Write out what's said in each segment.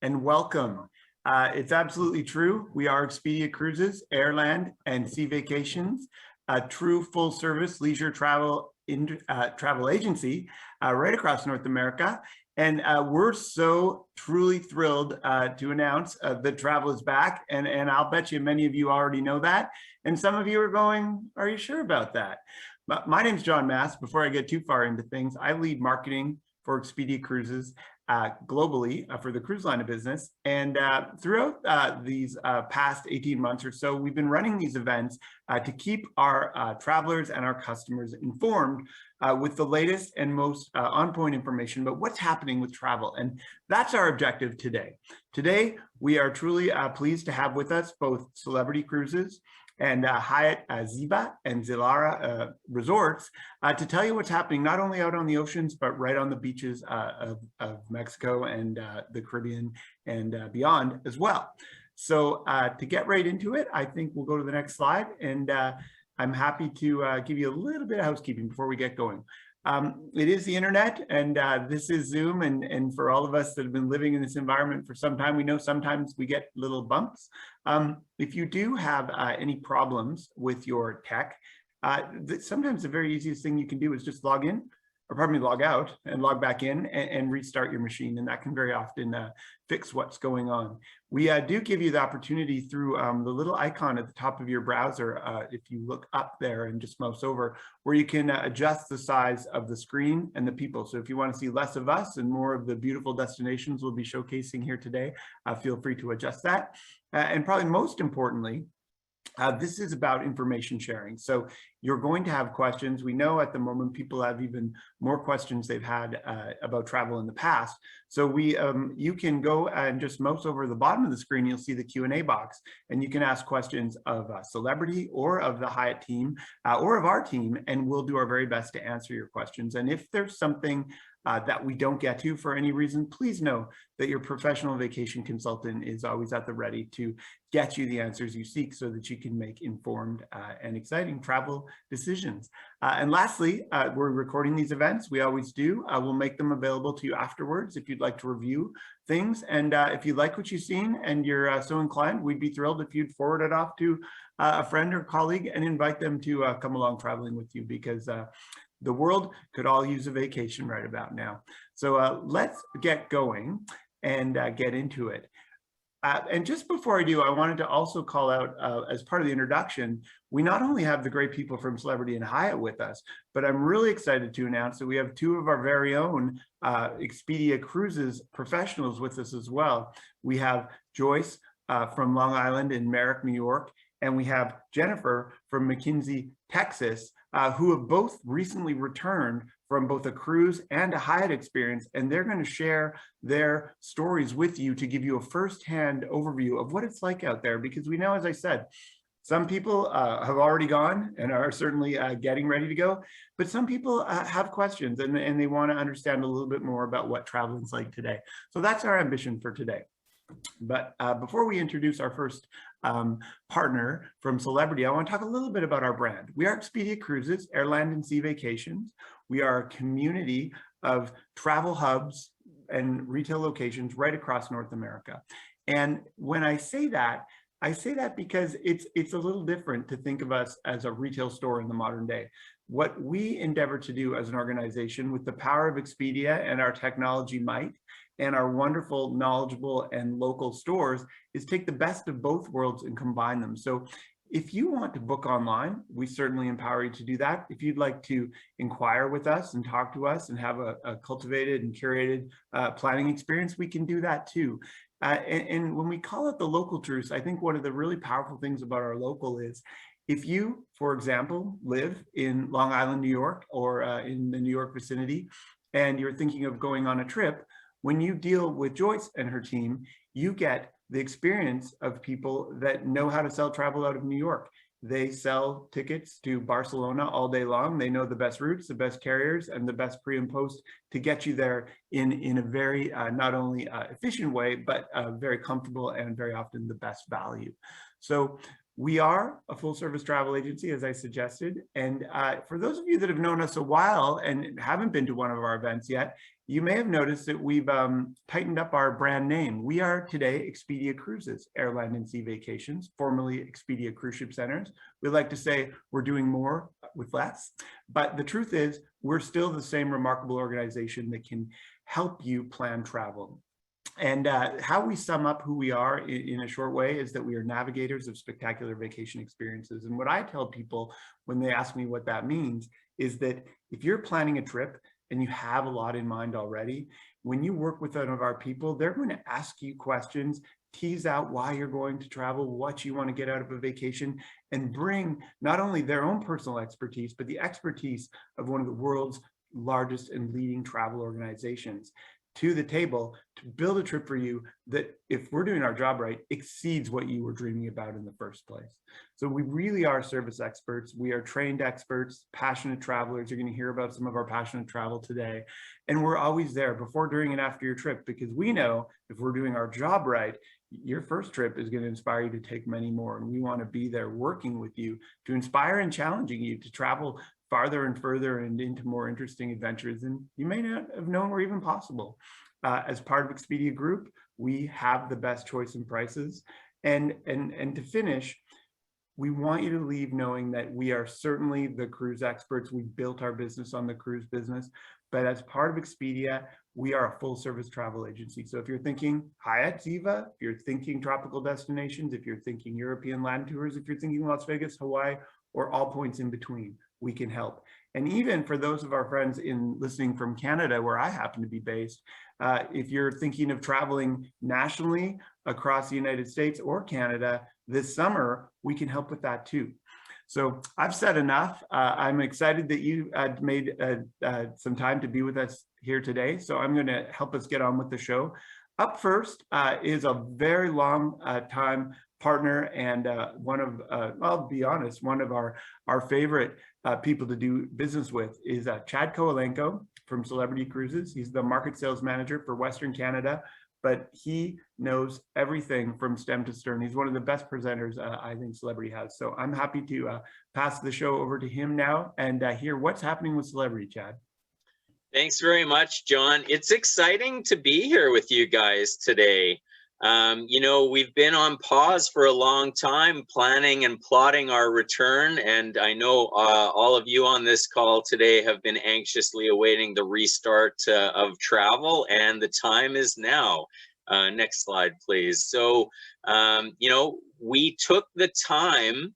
and welcome. It's absolutely true. We are Expedia Cruises, Airland, and Sea Vacations, a true full-service leisure travel agency right across North America. And we're so truly thrilled to announce that travel is back. And I'll bet you many of you already know that. And some of you are going, are you sure about that? But my name's John Mass. Before I get too far into things, I lead marketing for Expedia Cruises globally for the cruise line of business. And throughout these past 18 months or so, we've been running these events to keep our travelers and our customers informed with the latest and most on-point information about what's happening with travel. And that's our objective today. Today, we are truly pleased to have with us both Celebrity Cruises and Hyatt Ziva and Zilara resorts to tell you what's happening not only out on the oceans, but right on the beaches of Mexico and the Caribbean and beyond as well. So to get right into it, I think we'll go to the next slide. And I'm happy to give you a little bit of housekeeping before we get going. It is the internet, and this is Zoom, and for all of us that have been living in this environment for some time, we know sometimes we get little bumps. If you do have any problems with your tech, sometimes the very easiest thing you can do is just log in, or pardon me, log out and log back in and restart your machine, and that can very often fix what's going on. We do give you the opportunity through the little icon at the top of your browser, if you look up there and just mouse over, where you can adjust the size of the screen and the people. So if you want to see less of us and more of the beautiful destinations we'll be showcasing here today, feel free to adjust that. And probably most importantly, this is about information sharing. So you're going to have questions. We know at the moment people have even more questions they've had about travel in the past. So you can go and just mouse over the bottom of the screen. You'll see the Q&A box, and you can ask questions of Celebrity or of the Hyatt team or of our team, and we'll do our very best to answer your questions. And if there's something that we don't get to for any reason, please know that your professional vacation consultant is always at the ready to get you the answers you seek so that you can make informed and exciting travel decisions. And lastly, we're recording these events. We always do. We'll make them available to you afterwards if you'd like to review things. And if you like what you've seen and you're so inclined, we'd be thrilled if you'd forward it off to a friend or colleague and invite them to come along traveling with you, because the world could all use a vacation right about now. So let's get going and get into it. And just before I do, I wanted to also call out, as part of the introduction, we not only have the great people from Celebrity and Hyatt with us, but I'm really excited to announce that we have two of our very own Expedia Cruises professionals with us as well. We have Joyce from Long Island in Merrick, New York, and we have Jennifer from McKinsey, Texas, who have both recently returned from both a cruise and a Hyatt experience, and they're going to share their stories with you to give you a firsthand overview of what it's like out there, because we know, as I said, some people have already gone and are certainly getting ready to go, but some people have questions and they want to understand a little bit more about what travel is like today. So that's our ambition for today. But before we introduce our first partner from Celebrity, I want to talk a little bit about our brand. We are Expedia Cruises, Airland and Sea Vacations. We are a community of travel hubs and retail locations right across North America. And when I say that because it's a little different to think of us as a retail store in the modern day. What we endeavor to do as an organization with the power of Expedia and our technology might and our wonderful, knowledgeable and local stores is take the best of both worlds and combine them. So if you want to book online, we certainly empower you to do that. If you'd like to inquire with us and talk to us and have a cultivated and curated planning experience, we can do that too. And when we call it the local truths, I think one of the really powerful things about our local is if you, for example, live in Long Island, New York, or in the New York vicinity, and you're thinking of going on a trip, when you deal with Joyce and her team, you get the experience of people that know how to sell travel out of New York. They sell tickets to Barcelona all day long. They know the best routes, the best carriers, and the best pre and post to get you there in a very not only efficient way, but very comfortable and very often the best value. So We are a full service travel agency, as I suggested. And for those of you that have known us a while and haven't been to one of our events yet, you may have noticed that we've tightened up our brand name. We are today Expedia Cruises, Airland and Sea Vacations, formerly Expedia Cruise Ship Centers. We like to say we're doing more with less, but the truth is we're still the same remarkable organization that can help you plan travel. And how we sum up who we are in a short way is that we are navigators of spectacular vacation experiences. And what I tell people when they ask me what that means is that if you're planning a trip and you have a lot in mind already, when you work with one of our people, they're going to ask you questions, tease out why you're going to travel, what you want to get out of a vacation, and bring not only their own personal expertise, but the expertise of one of the world's largest and leading travel organizations to the table to build a trip for you that, if we're doing our job right, exceeds what you were dreaming about in the first place. So we really are service experts. We are trained experts, passionate travelers. You're going to hear about some of our passionate travel today. And we're always there before, during, and after your trip, because we know if we're doing our job right, your first trip is going to inspire you to take many more. And we want to be there working with you to inspire and challenging you to travel farther and further and into more interesting adventures than you may not have known were even possible. As part of Expedia Group, we have the best choice in prices. And to finish, we want you to leave knowing that we are certainly the cruise experts. We built our business on the cruise business, but as part of Expedia, we are a full service travel agency. So if you're thinking Hyatt Ziva, if you're thinking tropical destinations, if you're thinking European land tours, if you're thinking Las Vegas, Hawaii, or all points in between, we can help. And even for those of our friends listening from Canada, where I happen to be based, if you're thinking of traveling nationally across the United States or Canada this summer, we can help with that too. So I've said enough. I'm excited that you made some time to be with us here today. So I'm going to help us get on with the show. Up first is a very long time partner and one of, I'll be honest, one of our favorite people to do business with is Chad Kowalenko from Celebrity Cruises. He's the market sales manager for Western Canada, but he knows everything from stem to stern. He's one of the best presenters I think Celebrity has. So I'm happy to pass the show over to him now and hear what's happening with Celebrity, Chad. Thanks very much, John. It's exciting to be here with you guys today. You know, we've been on pause for a long time, planning and plotting our return. And I know all of you on this call today have been anxiously awaiting the restart of travel, and the time is now. Next slide, please. So, you know, we took the time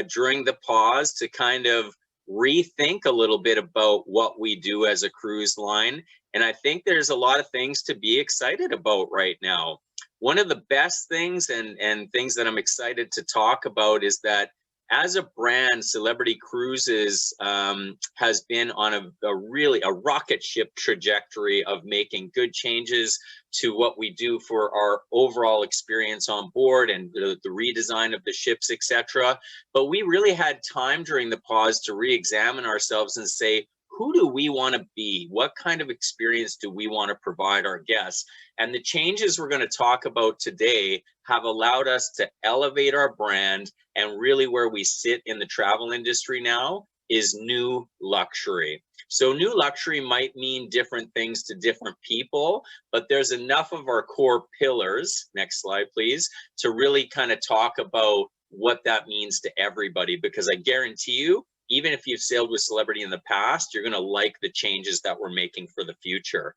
during the pause to kind of rethink a little bit about what we do as a cruise line. And I think there's a lot of things to be excited about right now. One of the best things and things that I'm excited to talk about is that as a brand, Celebrity Cruises has been on a really rocket ship trajectory of making good changes to what we do for our overall experience on board and the redesign of the ships, etc. But we really had time during the pause to re-examine ourselves and say, who do we want to be? What kind of experience do we want to provide our guests? And the changes we're going to talk about today have allowed us to elevate our brand, and really where we sit in the travel industry now is new luxury. So new luxury might mean different things to different people, but there's enough of our core pillars, next slide please, to really kind of talk about what that means to everybody, because I guarantee you, even if you've sailed with Celebrity in the past, you're going to like the changes that we're making for the future.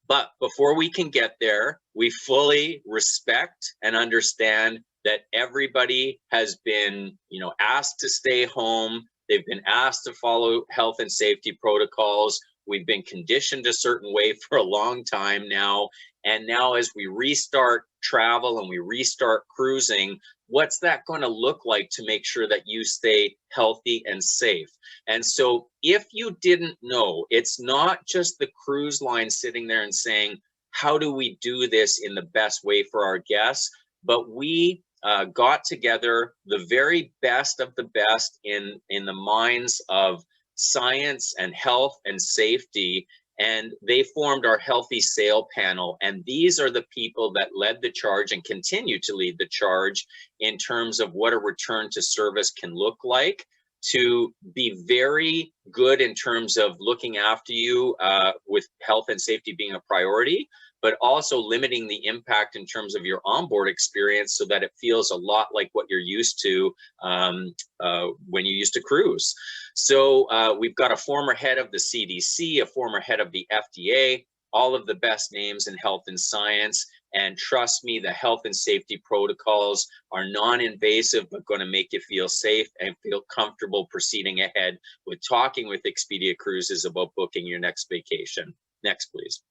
But before we can get there, we fully respect and understand that everybody has been, you know, asked to stay home. They've been asked to follow health and safety protocols. We've been conditioned a certain way for a long time now. And now as we restart travel and we restart cruising, what's that going to look like to make sure that you stay healthy and safe? And so if you didn't know, it's not just the cruise line sitting there and saying, how do we do this in the best way for our guests? But we got together the very best of the best in the minds of science and health and safety, and they formed our Healthy Sail panel. And these are the people that led the charge and continue to lead the charge in terms of what a return to service can look like, to be very good in terms of looking after you with health and safety being a priority, but also limiting the impact in terms of your onboard experience so that it feels a lot like what you're used to when you used to cruise. So we've got a former head of the CDC, a former head of the FDA, all of the best names in health and science. And trust me, the health and safety protocols are non-invasive, but going to make you feel safe and feel comfortable proceeding ahead with talking with Expedia Cruises about booking your next vacation. Next, please.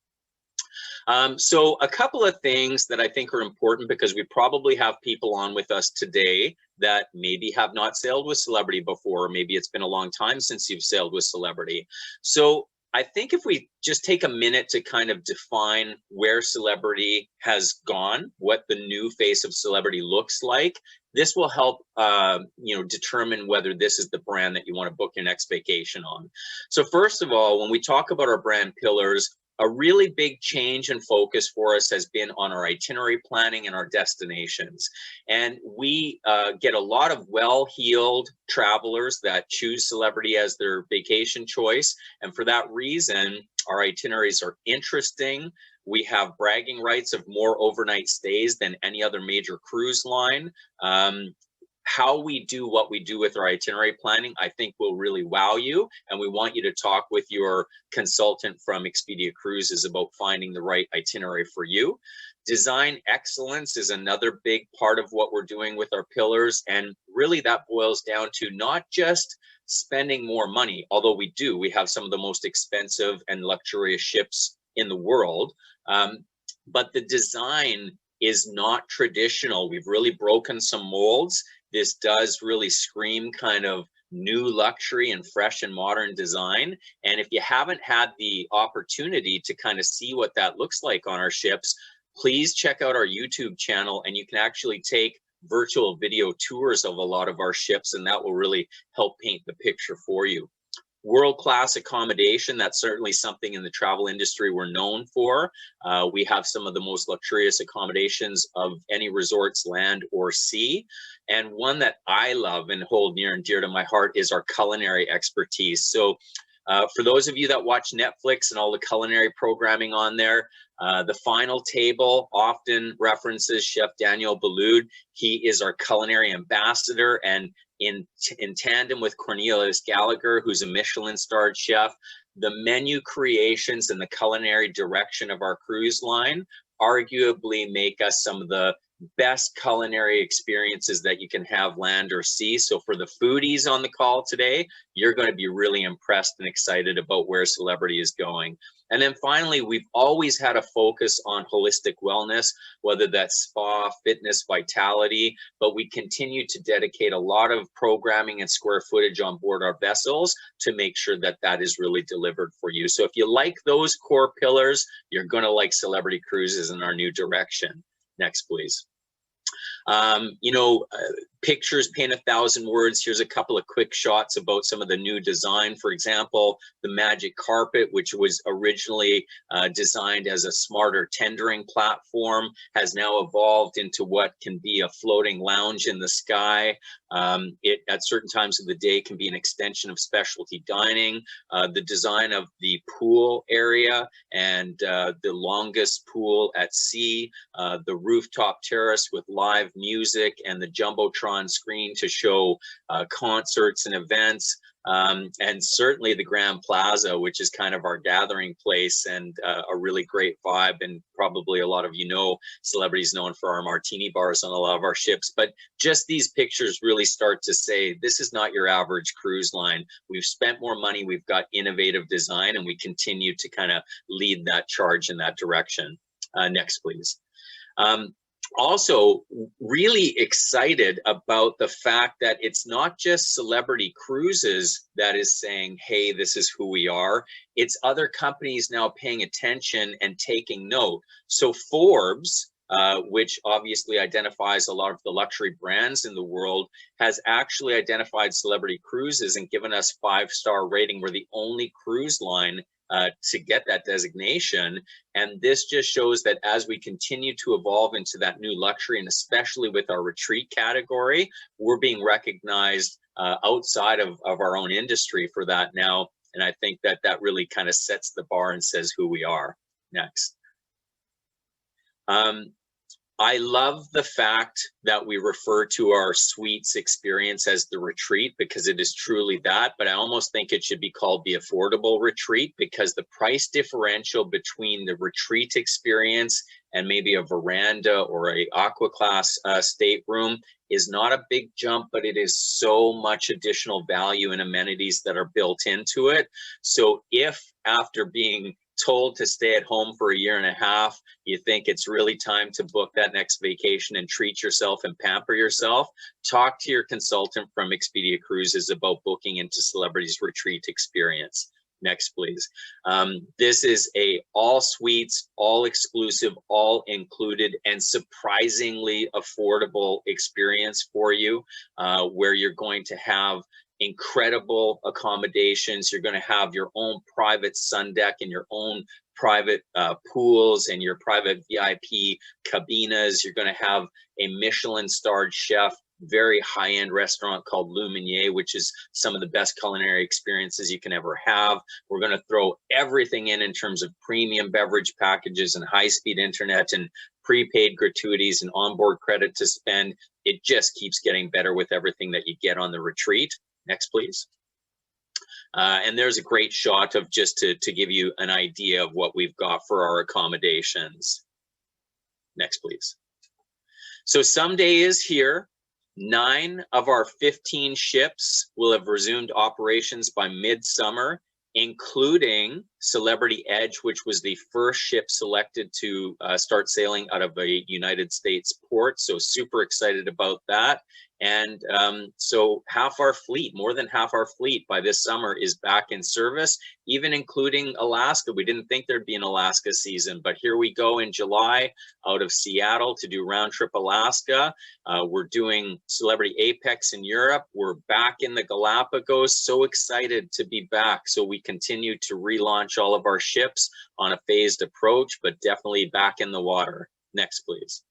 So a couple of things that I think are important, because we probably have people on with us today that maybe have not sailed with Celebrity before, maybe it's been a long time since you've sailed with Celebrity. So I think if we just take a minute to kind of define where Celebrity has gone, what the new face of Celebrity looks like, this will help determine whether this is the brand that you want to book your next vacation on. So first of all, when we talk about our brand pillars, a really big change and focus for us has been on our itinerary planning and our destinations. And we get a lot of well-heeled travelers that choose Celebrity as their vacation choice. And for that reason, our itineraries are interesting. We have bragging rights of more overnight stays than any other major cruise line. How we do what we do with our itinerary planning, I think will really wow you. And we want you to talk with your consultant from Expedia Cruises about finding the right itinerary for you. Design excellence is another big part of what we're doing with our pillars. And really that boils down to not just spending more money, although we do. We have some of the most expensive and luxurious ships in the world. But the design is not traditional. We've really broken some molds. This does really scream kind of new luxury and fresh and modern design. And if you haven't had the opportunity to kind of see what that looks like on our ships, please check out our YouTube channel, and you can actually take virtual video tours of a lot of our ships, and that will really help paint the picture for you. World-class accommodation, that's certainly something in the travel industry we're known for. We have some of the most luxurious accommodations of any resorts, land or sea. And one that I love and hold near and dear to my heart is our culinary expertise. So for those of you that watch Netflix and all the culinary programming on there, The Final Table often references Chef Daniel Boulud. He is our culinary ambassador, and in tandem with Cornelius Gallagher, who's a Michelin-starred chef, the menu creations and the culinary direction of our cruise line arguably make us some of the best culinary experiences that you can have land or sea. So for the foodies on the call today, you're going to be really impressed and excited about where Celebrity is going. And then finally, we've always had a focus on holistic wellness, whether that's spa, fitness, vitality, but we continue to dedicate a lot of programming and square footage on board our vessels to make sure that that is really delivered for you. So if you like those core pillars, you're going to like Celebrity Cruises in our new direction. Next, please. Pictures paint 1,000 words. Here's a couple of quick shots about some of the new design. For example, the Magic Carpet, which was originally designed as a smarter tendering platform, has now evolved into what can be a floating lounge in the sky. It, at certain times of the day, can be an extension of specialty dining. The design of the pool area and the longest pool at sea, the rooftop terrace with live music and the Jumbotron screen to show concerts and events, and certainly the Grand Plaza, which is kind of our gathering place and a really great vibe. And probably a lot of Celebrity is known for our martini bars on a lot of our ships, but just these pictures really start to say this is not your average cruise line. We've spent more money, we've got innovative design, and we continue to kind of lead that charge in that direction. Next, please. Also really excited about the fact that it's not just Celebrity Cruises that is saying, hey, this is who we are. It's other companies now paying attention and taking note. So Forbes, which obviously identifies a lot of the luxury brands in the world, has actually identified Celebrity Cruises and given us 5-star rating. We're the only cruise line to get that designation. And this just shows that as we continue to evolve into that new luxury, and especially with our retreat category, we're being recognized outside of our own industry for that now. And I think that that really kind of sets the bar and says who we are. Next. I love the fact that we refer to our suites experience as the retreat, because it is truly that, but I almost think it should be called the affordable retreat, because the price differential between the retreat experience and maybe a veranda or a aqua class stateroom is not a big jump, but it is so much additional value and amenities that are built into it. So if after being told to stay at home for a year and a half, you think it's really time to book that next vacation and treat yourself and pamper yourself, talk to your consultant from Expedia Cruises about booking into Celebrity's retreat experience. Next, please. This is a all suites, all exclusive, all included, and surprisingly affordable experience for you, where you're going to have incredible accommodations. You're going to have your own private sun deck and your own private pools and your private VIP cabinas. You're going to have a Michelin-starred chef, very high-end restaurant called Le Meunier, which is some of the best culinary experiences you can ever have. We're going to throw everything in terms of premium beverage packages and high-speed internet and prepaid gratuities and onboard credit to spend. It just keeps getting better with everything that you get on the retreat. Next, please. And there's a great shot of just to give you an idea of what we've got for our accommodations. Next, please. So someday is here. 9 of our 15 ships will have resumed operations by midsummer, including Celebrity Edge, which was the first ship selected to start sailing out of a United States port. So super excited about that. And so half our fleet, more than half our fleet by this summer is back in service, even including Alaska. We didn't think there'd be an Alaska season, but here we go in July out of Seattle to do round trip Alaska. We're doing Celebrity Apex in Europe. We're back in the Galapagos. So excited to be back. So we continue to relaunch all of our ships on a phased approach, but definitely back in the water. Next, please.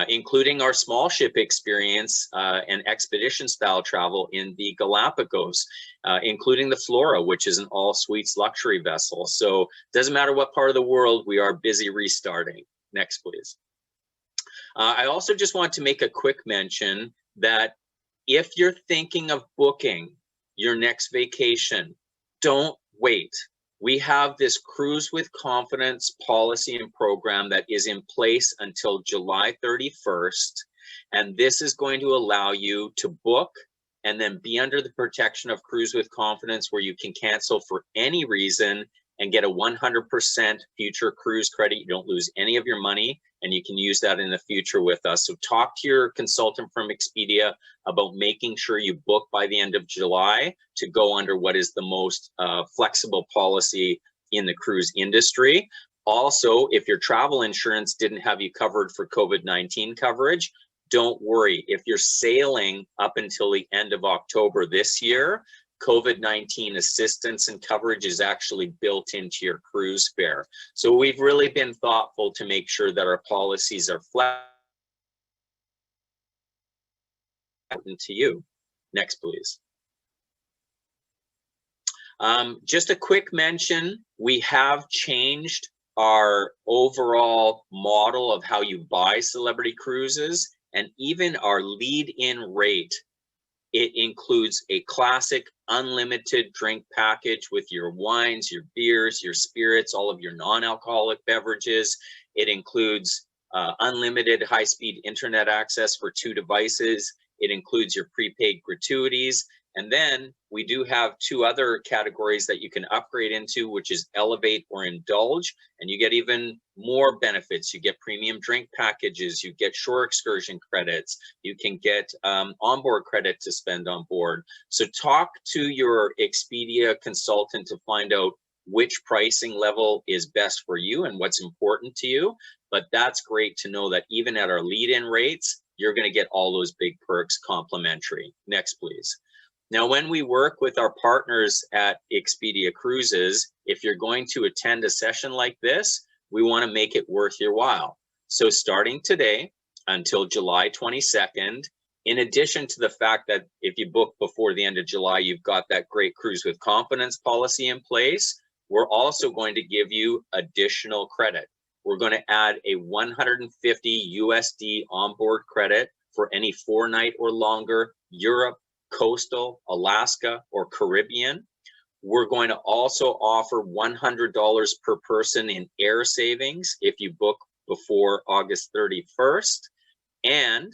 Including our small ship experience and expedition style travel in the Galapagos, including the Flora, which is an all suites luxury vessel. So doesn't matter what part of the world, we are busy restarting. Next, please. I also just want to make a quick mention that if you're thinking of booking your next vacation, don't wait. We have this Cruise with Confidence policy and program that is in place until July 31st. And this is going to allow you to book and then be under the protection of Cruise with Confidence, where you can cancel for any reason and get a 100% future cruise credit. You don't lose any of your money, and you can use that in the future with us. So talk to your consultant from Expedia about making sure you book by the end of July to go under what is the most flexible policy in the cruise industry. Also, if your travel insurance didn't have you covered for COVID-19 coverage, don't worry. If you're sailing up until the end of October this year, COVID-19 assistance and coverage is actually built into your cruise fare. So we've really been thoughtful to make sure that our policies are flexible to you. Next, please. Just a quick mention, we have changed our overall model of how you buy Celebrity Cruises, and even our lead-in rate. It includes a classic unlimited drink package with your wines, your beers, your spirits, all of your non-alcoholic beverages. It includes unlimited high-speed internet access for 2 devices. It includes your prepaid gratuities. And then we do have 2 other categories that you can upgrade into, which is Elevate or Indulge, and you get even more benefits. You get premium drink packages, you get shore excursion credits, you can get onboard credit to spend on board. So talk to your Expedia consultant to find out which pricing level is best for you and what's important to you. But that's great to know that even at our lead-in rates, you're going to get all those big perks complimentary. Next, please. Now, when we work with our partners at Expedia Cruises, if you're going to attend a session like this, we want to make it worth your while. So starting today until July 22nd, in addition to the fact that if you book before the end of July, you've got that great Cruise with Confidence policy in place, we're also going to give you additional credit. We're going to add a 150 USD onboard credit for any 4-night or longer Europe, coastal, Alaska, or Caribbean. We're going to also offer $100 per person in air savings if you book before August 31st. And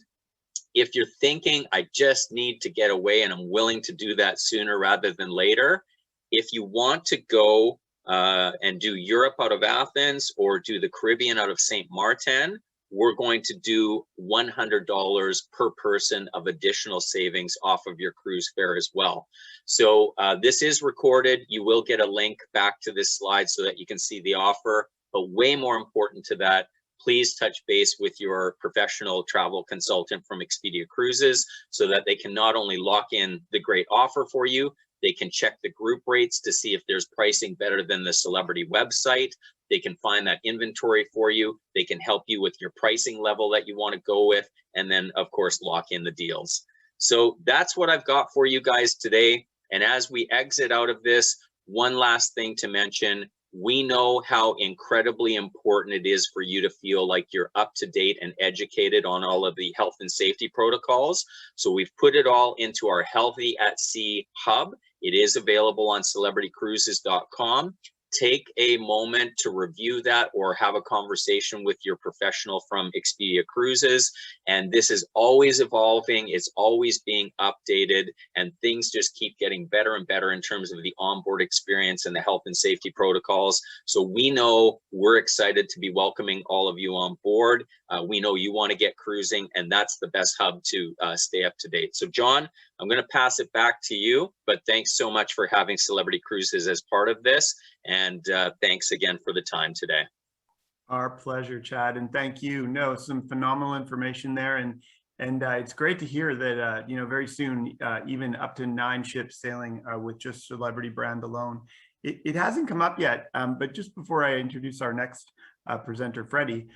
if you're thinking, I just need to get away and I'm willing to do that sooner rather than later, if you want to go and do Europe out of Athens or do the Caribbean out of St. Martin, we're going to do $100 per person of additional savings off of your cruise fare as well. So this is recorded. You will get a link back to this slide so that you can see the offer. But way more important to that, please touch base with your professional travel consultant from Expedia Cruises so that they can not only lock in the great offer for you, they can check the group rates to see if there's pricing better than the Celebrity website. They can find that inventory for you. They can help you with your pricing level that you want to go with, and then of course lock in the deals. So that's what I've got for you guys today. And as we exit out of this, one last thing to mention, we know how incredibly important it is for you to feel like you're up to date and educated on all of the health and safety protocols. So we've put it all into our Healthy at Sea hub. It is available on celebritycruises.com. Take a moment to review that or have a conversation with your professional from Expedia Cruises. And this is always evolving, it's always being updated, and things just keep getting better and better in terms of the onboard experience and the health and safety protocols. So we know we're excited to be welcoming all of you on board. We know you want to get cruising, and that's the best hub to stay up to date. So John, I'm going to pass it back to you, but thanks so much for having Celebrity Cruises as part of this. And thanks again for the time today. Our pleasure, Chad, and thank you. No, some phenomenal information there, and it's great to hear that you know, very soon, even up to 9 ships sailing with just Celebrity brand alone. It hasn't come up yet, but just before I introduce our next presenter, Freddie,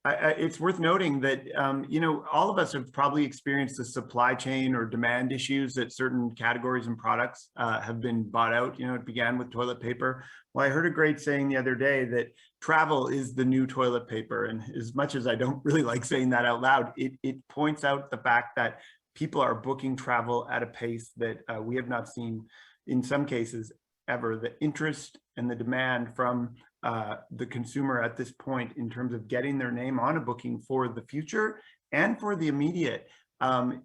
it's worth noting that you know, all of us have probably experienced the supply chain or demand issues that certain categories and products have been bought out. You know, it began with toilet paper. Well, I heard a great saying the other day that travel is the new toilet paper. And as much as I don't really like saying that out loud, it points out the fact that people are booking travel at a pace that we have not seen in some cases ever. The interest and the demand from the consumer at this point in terms of getting their name on a booking for the future and for the immediate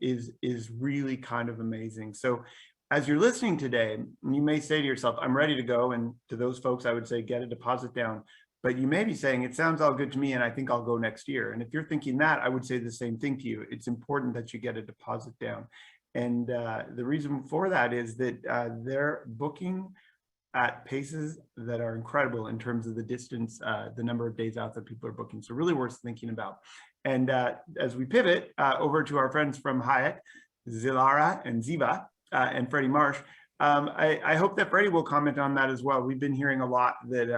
is really kind of amazing. So as you're listening today, you may say to yourself, I'm ready to go. And to those folks, I would say, get a deposit down. But you may be saying, it sounds all good to me and I think I'll go next year. And if you're thinking that, I would say the same thing to you. It's important that you get a deposit down. And the reason for that is that they're booking at paces that are incredible in terms of the distance, the number of days out that people are booking. So really worth thinking about. And as we pivot over to our friends from Hyatt, Zilara and Ziva and Freddie Marsh, I hope that Freddie will comment on that as well. We've been hearing a lot that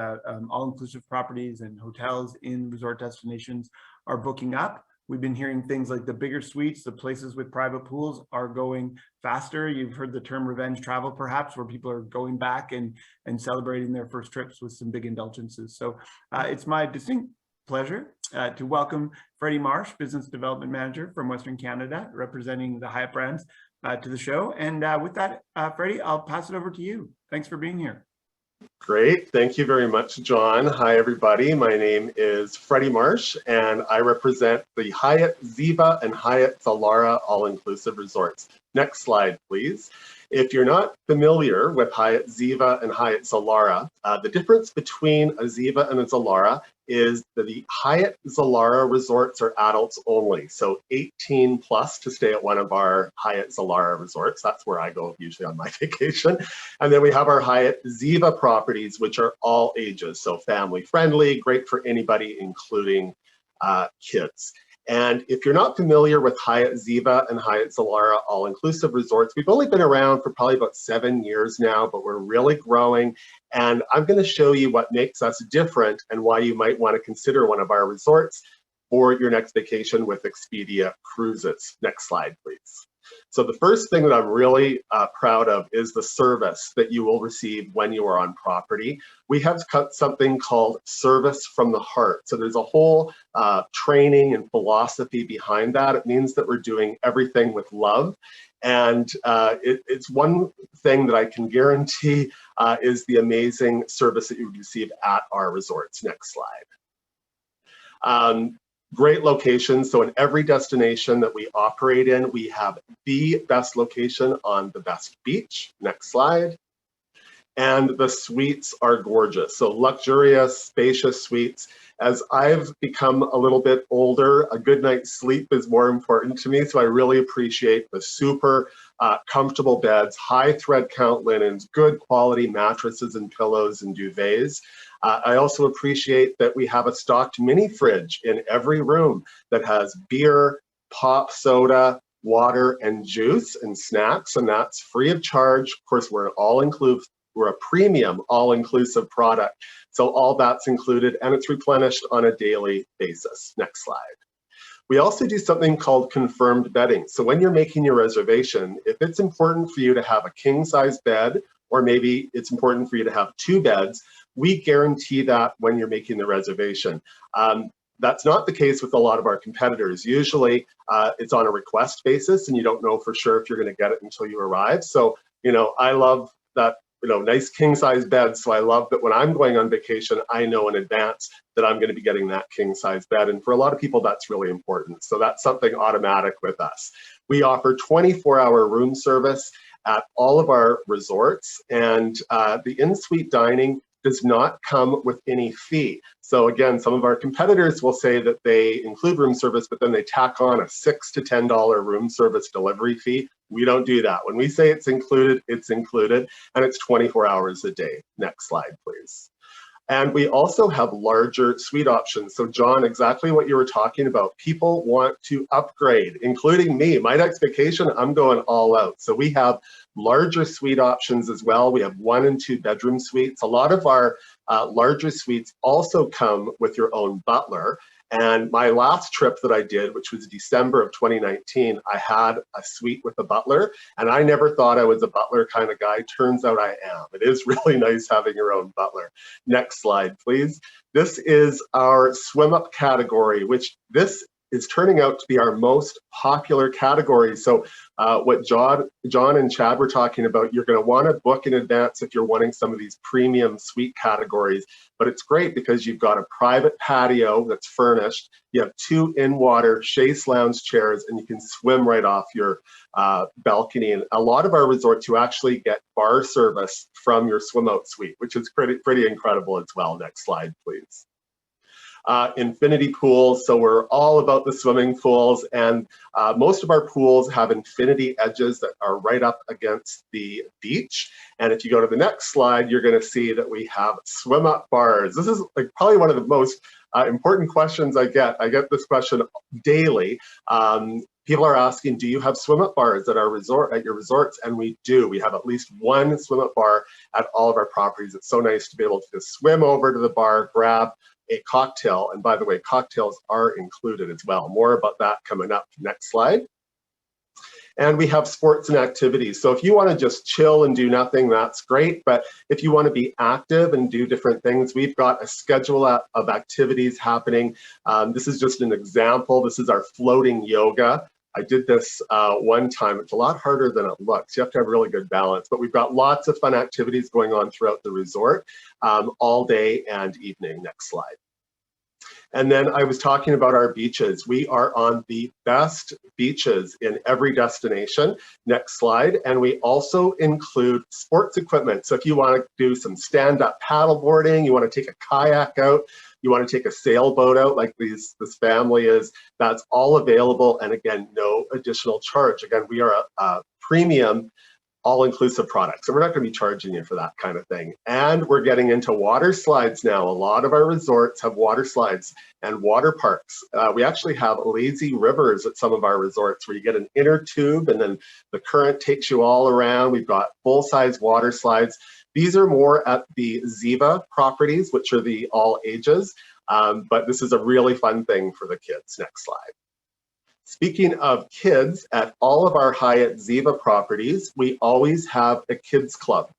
all-inclusive properties and hotels in resort destinations are booking up. We've been hearing things like the bigger suites, the places with private pools are going faster. You've heard the term revenge travel, perhaps, where people are going back and celebrating their first trips with some big indulgences. So it's my distinct pleasure to welcome Freddie Marsh, Business Development Manager from Western Canada, representing the Hyatt brands to the show. And with that, Freddie, I'll pass it over to you. Thanks for being here. Great. Thank you very much, John. Hi, everybody. My name is Freddie Marsh, and I represent the Hyatt Ziva and Hyatt Zilara all-inclusive resorts. Next slide, please. If you're not familiar with Hyatt Ziva and Hyatt Zilara, the difference between a Ziva and a Zilara is that the Hyatt Zilara resorts are adults only, so 18 plus to stay at one of our Hyatt Zilara resorts. That's where I go usually on my vacation. And then we have our Hyatt Ziva properties, which are all ages, so family friendly, great for anybody, including kids. And if you're not familiar with Hyatt Ziva and Hyatt Zilara all-inclusive resorts, we've only been around for probably about 7 years now, but we're really growing. And I'm going to show you what makes us different and why you might want to consider one of our resorts for your next vacation with Expedia Cruises. Next slide, please. So the first thing that I'm really proud of is the service that you will receive when you are on property. We have got something called Service from the Heart. So there's a whole training and philosophy behind that. It means that we're doing everything with love. And it's one thing that I can guarantee is the amazing service that you receive at our resorts. Next slide. Great locations. So in every destination that we operate in, we have the best location on the best beach. Next slide. And the suites are gorgeous. So luxurious, spacious suites. As I've become a little bit older, a good night's sleep is more important to me. So I really appreciate the super comfortable beds, high thread count linens, good quality mattresses and pillows and duvets. I also appreciate that we have a stocked mini fridge in every room that has beer, pop soda, water, and juice and snacks, and that's free of charge. Of course, we're a premium all-inclusive product. So all that's included, and it's replenished on a daily basis. Next slide. We also do something called confirmed bedding. So when you're making your reservation, if it's important for you to have a king-size bed, or maybe it's important for you to have 2 beds, we guarantee that when you're making the reservation. That's not the case with a lot of our competitors. Usually it's on a request basis and you don't know for sure if you're going to get it until you arrive. So, I love that, nice king size bed. So I love that when I'm going on vacation, I know in advance that I'm going to be getting that king size bed. And for a lot of people, that's really important. So that's something automatic with us. We offer 24-hour room service at all of our resorts, and the in-suite dining does not come with any fee. So again, some of our competitors will say that they include room service, but then they tack on a $6 to $10 room service delivery fee. We don't do that. When we say it's included, and it's 24 hours a day. Next slide, please. And we also have larger suite options. So John, exactly what you were talking about. People want to upgrade, including me. My next vacation, I'm going all out. So we have larger suite options as well. We have 1 and 2 bedroom suites. A lot of our larger suites also come with your own butler. And my last trip that I did, which was December of 2019, I had a suite with a butler, and I never thought I was a butler kind of guy. Turns out I am. It is really nice having your own butler. Next slide, please. This is our swim up category, which this is turning out to be our most popular category. So what John and Chad were talking about, you're going to want to book in advance if you're wanting some of these premium suite categories. But it's great because you've got a private patio that's furnished. You have 2 in-water chaise lounge chairs, and you can swim right off your balcony. And a lot of our resorts, you actually get bar service from your swim out suite, which is pretty incredible as well. Next slide, please. Infinity pools, so we're all about the swimming pools, and most of our pools have infinity edges that are right up against the beach. And if you go to the next slide, you're going to see that we have swim up bars. This is probably one of the most important questions I get. I get this question daily. People are asking, do you have swim up bars at your resorts? And we do. We have at least 1 swim up bar at all of our properties. It's so nice to be able to just swim over to the bar, grab a cocktail, and by the way, cocktails are included as well. More about that coming up. Next slide. And we have sports and activities. So if you want to just chill and do nothing, that's great. But if you want to be active and do different things, we've got a schedule of activities happening. This is just an example. This is our floating yoga. I did this one time. It's a lot harder than it looks. You have to have really good balance, but we've got lots of fun activities going on throughout the resort all day and evening. Next slide. And then I was talking about our beaches. We are on the best beaches in every destination. Next slide. And we also include sports equipment. So if you want to do some stand-up paddle boarding, you want to take a kayak out, you want to take a sailboat out like this family is, that's all available. And again, no additional charge. Again, we are a premium all-inclusive products. So we're not going to be charging you for that kind of thing. And we're getting into water slides now. A lot of our resorts have water slides and water parks. We actually have lazy rivers at some of our resorts where you get an inner tube and then the current takes you all around. We've got full-size water slides. These are more at the Ziva properties, which are the all ages, but this is a really fun thing for the kids. Next slide. Speaking of kids, at all of our Hyatt Ziva properties, we always have a kids club.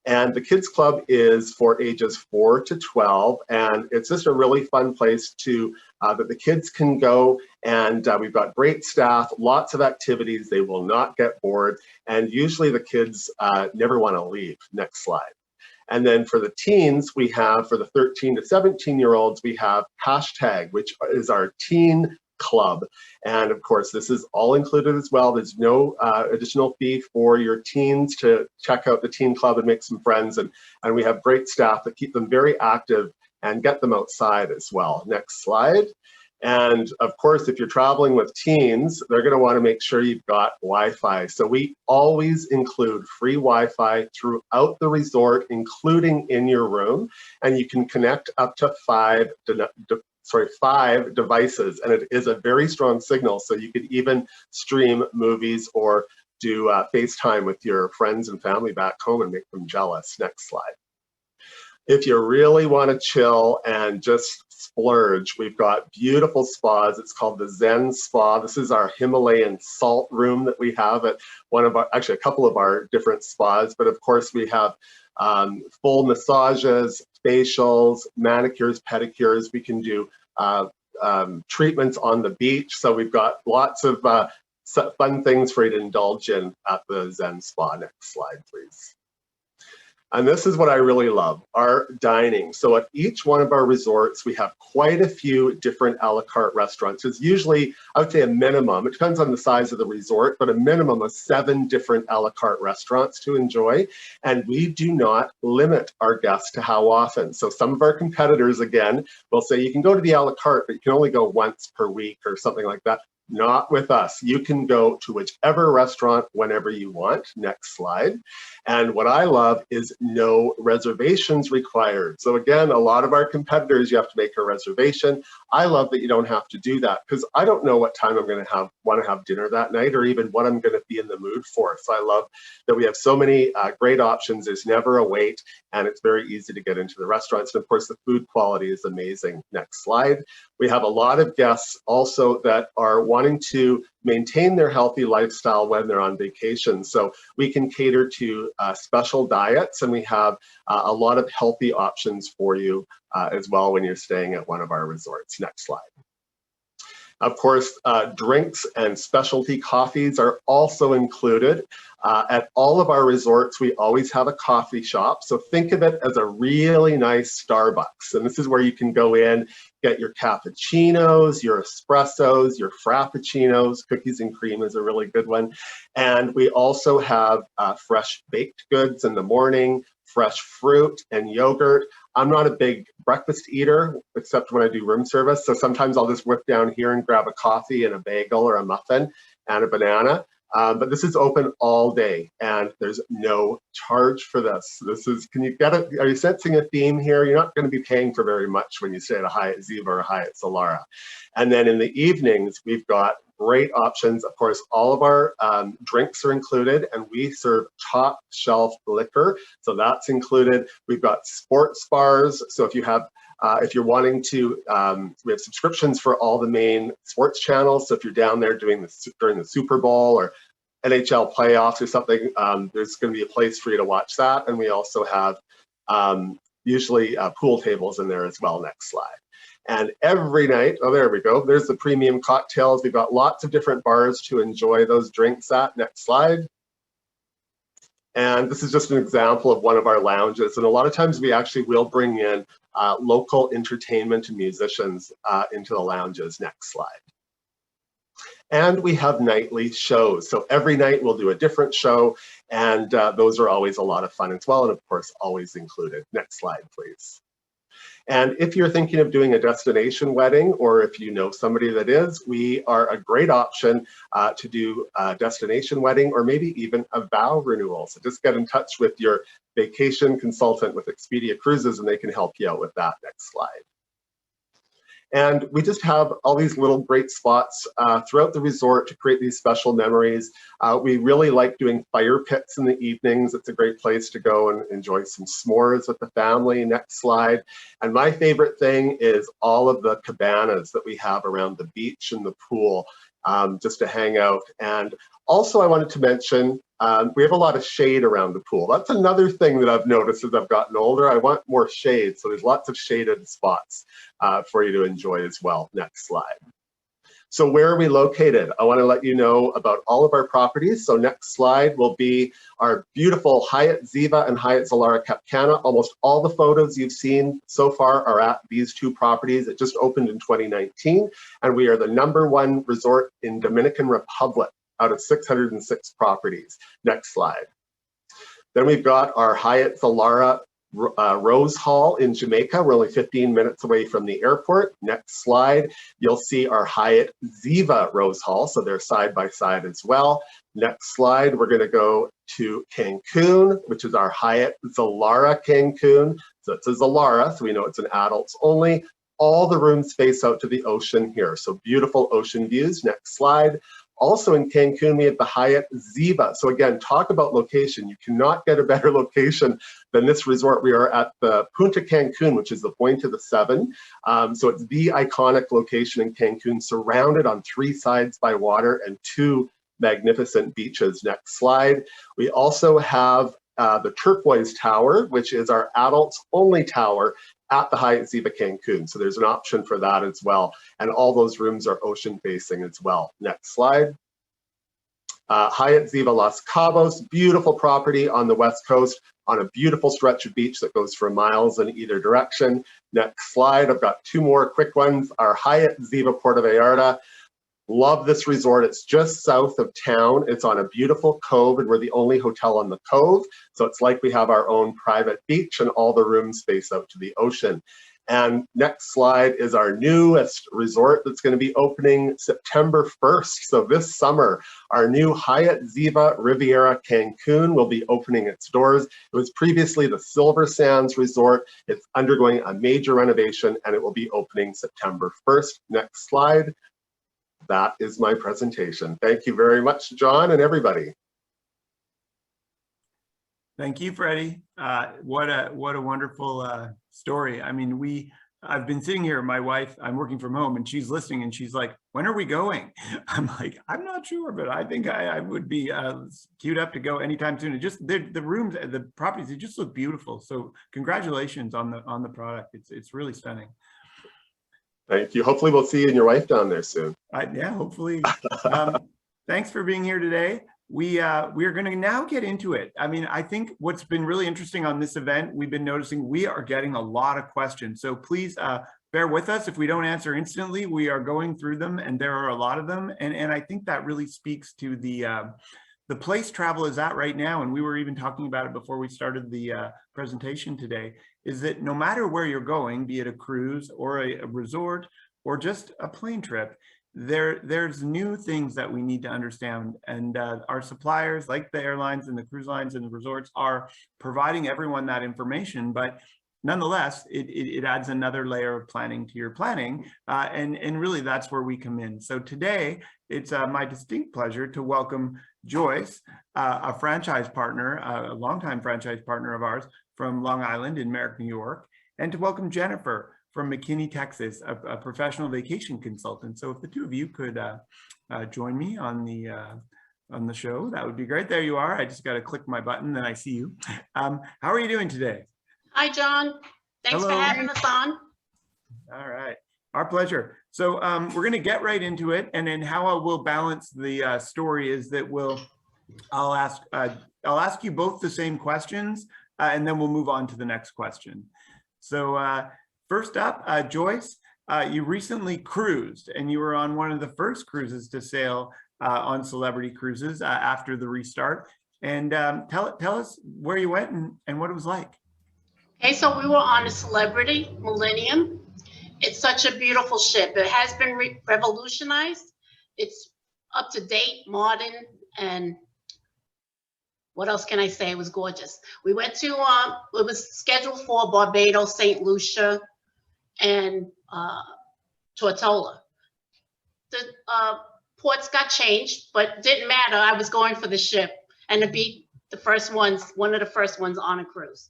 And the kids club is for ages 4 to 12, and it's just a really fun place to that the kids can go, and we've got great staff, lots of activities. They will not get bored, and usually the kids never want to leave. Next slide. And then for the teens, we have, for the 13 to 17-year-olds, we have Hashtag, which is our teen club. And of course, this is all included as well. There's no additional fee for your teens to check out the teen club and make some friends. And we have great staff that keep them very active and get them outside as well. Next slide. And of course, if you're traveling with teens, they're going to want to make sure you've got Wi-Fi. So we always include free Wi-Fi throughout the resort, including in your room. And you can connect up to 5 devices, and it is a very strong signal, so you could even stream movies or do FaceTime with your friends and family back home and make them jealous. Next slide. If you really want to chill and just splurge, we've got beautiful spas. It's called the Zen Spa. This is our Himalayan salt room that we have at one of our, actually a couple of our different spas, but of course we have full massages, facials, manicures, pedicures. We can do treatments on the beach. So we've got lots of fun things for you to indulge in at the Zen Spa. Next slide, please. And this is what I really love, our dining. So at each one of our resorts, we have quite a few different a la carte restaurants. It's usually, I would say a minimum, it depends on the size of the resort, but a minimum of 7 different a la carte restaurants to enjoy. And we do not limit our guests to how often. So some of our competitors, again, will say you can go to the a la carte, but you can only go once per week or something like that. Not with us. You can go to whichever restaurant whenever you want. Next slide. And what I love is no reservations required. So again, a lot of our competitors, you have to make a reservation. I love that you don't have to do that because I don't know what time I'm going to want to have dinner that night or even what I'm going to be in the mood for. So I love that we have so many great options. There's never a wait, and it's very easy to get into the restaurants. And of course, the food quality is amazing. Next slide. We have a lot of guests also that are wanting to maintain their healthy lifestyle when they're on vacation. So we can cater to special diets, and we have a lot of healthy options for you as well when you're staying at one of our resorts. Next slide. Of course, drinks and specialty coffees are also included. At all of our resorts, we always have a coffee shop. So think of it as a really nice Starbucks. And this is where you can go in, get your cappuccinos, your espressos, your frappuccinos. Cookies and cream is a really good one. And we also have fresh baked goods in the morning, fresh fruit and yogurt. I'm not a big breakfast eater, except when I do room service. So sometimes I'll just whip down here and grab a coffee and a bagel or a muffin and a banana. But this is open all day, and there's no charge for this. This is, can you get it? Are you sensing a theme here? You're not going to be paying for very much when you stay at a Hyatt Ziva or a Hyatt Zilara. And then in the evenings, we've got great options. Of course, all of our drinks are included, and we serve top shelf liquor. So that's included. We've got sports bars. So if you have if you're wanting to, we have subscriptions for all the main sports channels. So if you're down there during the Super Bowl or NHL playoffs or something, there's going to be a place for you to watch that. And we also have usually pool tables in there as well. Next slide. And every night, oh, there we go. There's the premium cocktails. We've got lots of different bars to enjoy those drinks at. Next slide. And this is just an example of one of our lounges. And a lot of times we actually will bring in local entertainment and musicians into the lounges. Next slide. And we have nightly shows. So every night we'll do a different show, and those are always a lot of fun as well. And of course, always included. Next slide, please. And if you're thinking of doing a destination wedding, or if you know somebody that is, we are a great option to do a destination wedding or maybe even a vow renewal. So just get in touch with your vacation consultant with Expedia Cruises and they can help you out with that. Next slide. And we just have all these little great spots throughout the resort to create these special memories. We really like doing fire pits in the evenings. It's a great place to go and enjoy some s'mores with the family. Next slide. And my favorite thing is all of the cabanas that we have around the beach and the pool just to hang out. And also I wanted to mention, we have a lot of shade around the pool. That's another thing that I've noticed as I've gotten older. I want more shade, so there's lots of shaded spots for you to enjoy as well. Next slide. So where are we located? I want to let you know about all of our properties. So next slide will be our beautiful Hyatt Ziva and Hyatt Zilara Cap Cana. Almost all the photos you've seen so far are at these two properties. It just opened in 2019, and we are the #1 resort in Dominican Republic out of 606 properties. Next slide. Then we've got our Hyatt Zilara Rose Hall in Jamaica. We're only 15 minutes away from the airport. Next slide, you'll see our Hyatt Ziva Rose Hall. So they're side by side as well. Next slide, we're going to go to Cancun, which is our Hyatt Zilara Cancun. So it's a Zilara, so we know it's an adults only. All the rooms face out to the ocean here. So beautiful ocean views. Next slide. Also in Cancun, we have the Hyatt Ziva. So again, talk about location. You cannot get a better location than this resort. We are at the Punta Cancun, which is the Point of the Seven. So it's the iconic location in Cancun, surrounded on 3 sides by water and 2 magnificent beaches. Next slide. We also have the Turquoise Tower, which is our adults only tower at the Hyatt Ziva Cancun. So there's an option for that as well. And all those rooms are ocean facing as well. Next slide. Hyatt Ziva Los Cabos, beautiful property on the West Coast on a beautiful stretch of beach that goes for miles in either direction. Next slide, I've got 2 more quick ones. Our Hyatt Ziva Puerto Vallarta. Love this resort. It's just south of town. It's on a beautiful cove and we're the only hotel on the cove. So it's like we have our own private beach and all the rooms face out to the ocean. And next slide is our newest resort that's going to be opening September 1st. So this summer, our new Hyatt Ziva Riviera Cancun will be opening its doors. It was previously the Silver Sands Resort. It's undergoing a major renovation and it will be opening September 1st. Next slide. That is my presentation. Thank you very much, John, and everybody. Thank you, Freddie. What a wonderful story. I mean, I've been sitting here, my wife, I'm working from home and she's listening and she's like, when are we going? I'm like, I'm not sure, but I think I would be queued up to go anytime soon. It just, the rooms, the properties, they just look beautiful. So congratulations on the product. It's really stunning. Thank you. Hopefully we'll see you and your wife down there soon. Yeah, hopefully. Thanks for being here today. We are going to now get into it. I mean, I think what's been really interesting on this event, we've been noticing we are getting a lot of questions. So please bear with us. If we don't answer instantly, we are going through them and there are a lot of them. And I think that really speaks to the place travel is at right now. And we were even talking about it before we started the presentation today, is that no matter where you're going, be it a cruise or a resort or just a plane trip, there's new things that we need to understand. And our suppliers, like the airlines and the cruise lines and the resorts, are providing everyone that information. But nonetheless, it adds another layer of planning to your planning. And really, that's where we come in. So today, it's my distinct pleasure to welcome Joyce, a franchise partner, a longtime franchise partner of ours from Long Island in Merrick, New York, and to welcome Jennifer from McKinney, Texas, a professional vacation consultant. So if the two of you could join me on the show, that would be great. There you are. I just got to click my button, then I see you. How are you doing today? Hi, John. Thanks Hello. for having us on. All right. Our pleasure. So we're going to get right into it. And then how I will balance the story is that I'll ask you both the same questions, and then we'll move on to the next question. So first up, Joyce, you recently cruised and you were on one of the first cruises to sail on Celebrity Cruises after the restart. And tell us where you went and what it was like. Okay, so we were on the Celebrity Millennium. It's such a beautiful ship. It has been revolutionized. It's up to date, modern, and what else can I say? It was gorgeous. We went to, it was scheduled for Barbados, St. Lucia, and Tortola. The ports got changed, but didn't matter. I was going for the ship and to be the first ones, one of the first ones on a cruise.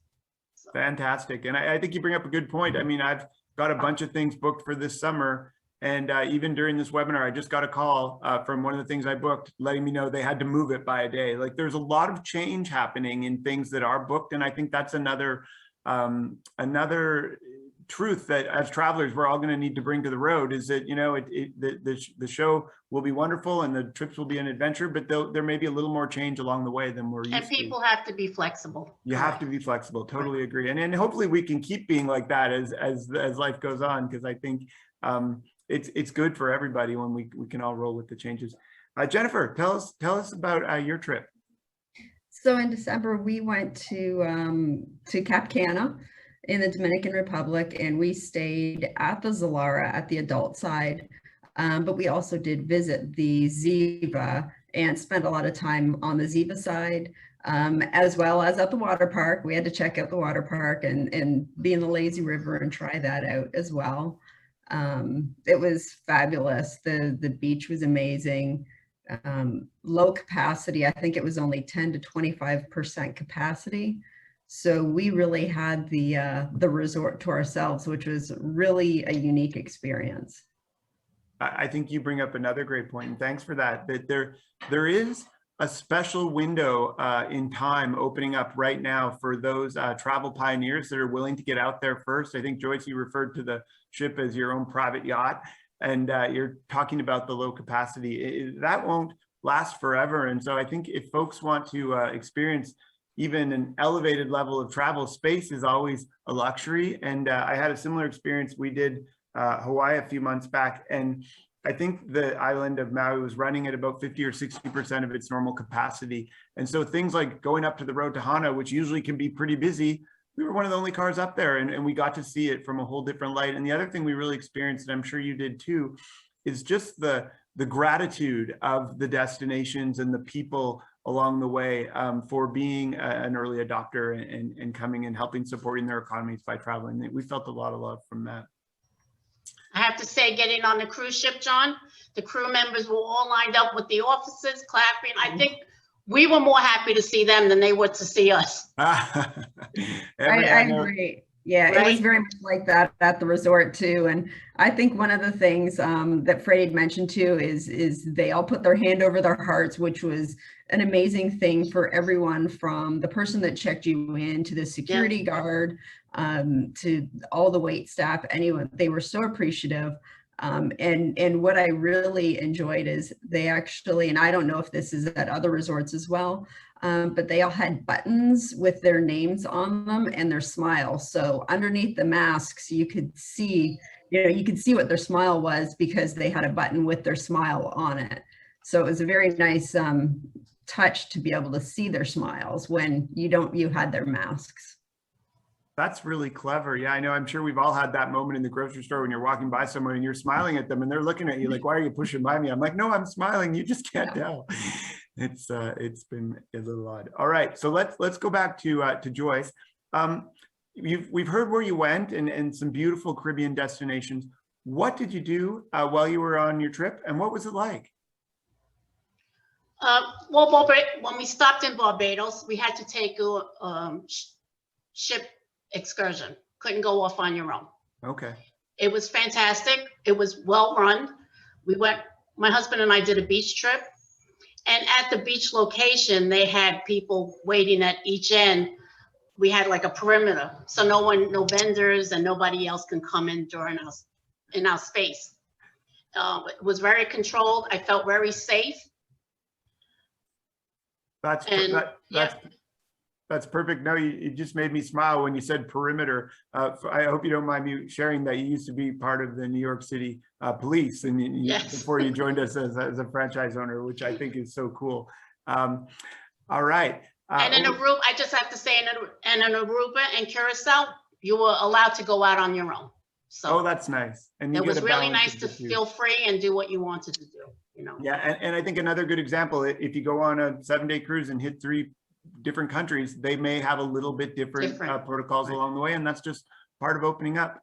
So. Fantastic. And I think you bring up a good point. I mean, I've got a bunch of things booked for this summer. And even during this webinar, I just got a call from one of the things I booked, letting me know they had to move it by a day. Like there's a lot of change happening in things that are booked. And I think that's another truth that as travelers, we're all going to need to bring to the road is that, you know, the show will be wonderful and the trips will be an adventure, but there may be a little more change along the way than we're used to. And people have to be flexible. You have to be flexible. Totally agree. And hopefully we can keep being like that as life goes on, because I think it's good for everybody when we can all roll with the changes. Jennifer, tell us about your trip. So in December, we went to Cap Cana in the Dominican Republic, and we stayed at the Zilara at the adult side, but we also did visit the Ziva and spent a lot of time on the Ziva side, as well as at the water park. We had to check out the water park and be in the lazy river and try that out as well. It was fabulous. The beach was amazing. Low capacity. I think it was only 10 to 25% capacity. So we really had the resort to ourselves, which was really a unique experience. I think you bring up another great point, and thanks for that. That there is a special window in time opening up right now for those travel pioneers that are willing to get out there first. I think Joyce, you referred to the ship as your own private yacht, and you're talking about the low capacity. That won't last forever, and so I think if folks want to experience even an elevated level of travel, space is always a luxury. And I had a similar experience. We did Hawaii a few months back, and I think the island of Maui was running at about 50 or 60% of its normal capacity. And so things like going up to the road to Hana, which usually can be pretty busy, we were one of the only cars up there, and we got to see it from a whole different light. And the other thing we really experienced, and I'm sure you did too, is just the gratitude of the destinations and the people along the way for being an early adopter and coming and helping supporting their economies by traveling. We felt a lot of love from that. I have to say, getting on the cruise ship, John, the crew members were all lined up with the officers clapping. I think we were more happy to see them than they were to see us. I agree. Yeah, right? It was very much like that at the resort too. And I think one of the things that Freddie mentioned too is they all put their hand over their hearts, which was an amazing thing for everyone, from the person that checked you in to the security guard, to all the wait staff, anyone. They were so appreciative. And what I really enjoyed is they actually, and I don't know if this is at other resorts as well, but they all had buttons with their names on them and their smiles. So underneath the masks, you could see, you could see what their smile was because they had a button with their smile on it. So it was a very nice touch to be able to see their smiles when you had their masks. That's really clever. Yeah, I know. I'm sure we've all had that moment in the grocery store when you're walking by someone and you're smiling at them and they're looking at you like, why are you pushing by me? I'm like, no, I'm smiling. You just can't tell. It's been a little odd. All right, so let's go back to Joyce. We've heard where you went and some beautiful Caribbean destinations. What did you do while you were on your trip, and what was it like? Well, when we stopped in Barbados, we had to take a ship excursion. Couldn't go off on your own. Okay. It was fantastic. It was well run. We went, my husband and I did a beach trip, and at the beach location, they had people waiting at each end. We had like a perimeter, so no vendors and nobody else can come in during us in our space. It was very controlled. I felt very safe. That's perfect. No, you just made me smile when you said perimeter. I hope you don't mind me sharing that you used to be part of the New York City police, and before you joined us as a franchise owner, which I think is so cool. All right. And in Aruba, I just have to say, in Aruba and Curacao, you were allowed to go out on your own. So oh, that's nice. And you it get was a really balance nice of to the two. feel free and do what you wanted to do, you know. Yeah, and I think another good example, if you go on a 7-day cruise and hit 3 different countries, they may have a little bit different protocols Right. along the way, and that's just part of opening up.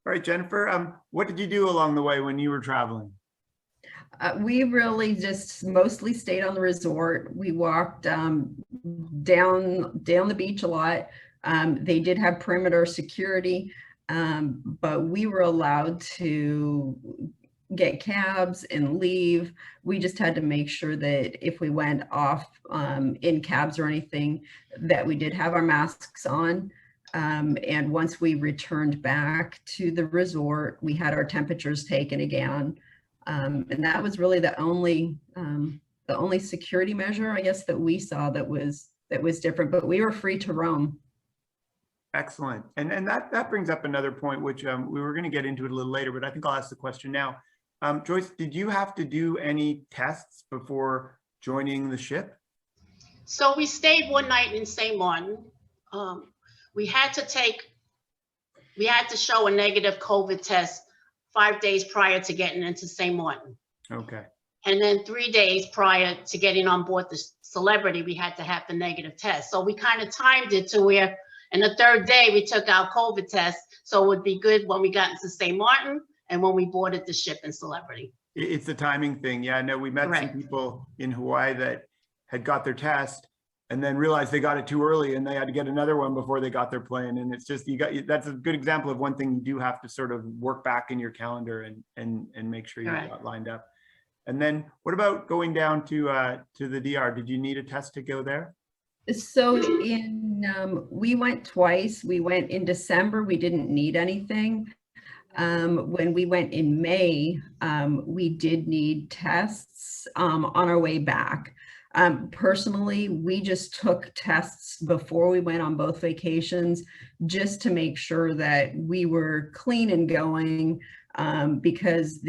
All right, Jennifer, what did you do along the way when you were traveling? We really just mostly stayed on the resort. We walked down the beach a lot. They did have perimeter security, but we were allowed to get cabs and leave. We just had to make sure that if we went off in cabs or anything, that we did have our masks on. And once we returned back to the resort, we had our temperatures taken again. And that was really the only security measure, I guess, that we saw that was different, but we were free to roam. Excellent. And that brings up another point, which we were going to get into it a little later, but I think I'll ask the question now. Joyce, did you have to do any tests before joining the ship? So we stayed one night in St. Martin. We had to show a negative COVID test 5 days prior to getting into St. Martin. Okay. And then 3 days prior to getting on board the Celebrity, we had to have the negative test. So we kind of timed it to where, and the 3rd day we took our COVID test. So it would be good when we got into St. Martin and when we boarded the ship in Celebrity. It's the timing thing. Yeah, no, we met some people in Hawaii that had got their test and then realized they got it too early and they had to get another one before they got their plane. And it's just, that's a good example of one thing you do have to sort of work back in your calendar and make sure you got lined up. And then what about going down to the DR? Did you need a test to go there? So we went twice. We went in December, we didn't need anything. When we went in May, we did need tests on our way back. Personally, we just took tests before we went on both vacations just to make sure that we were clean and going, because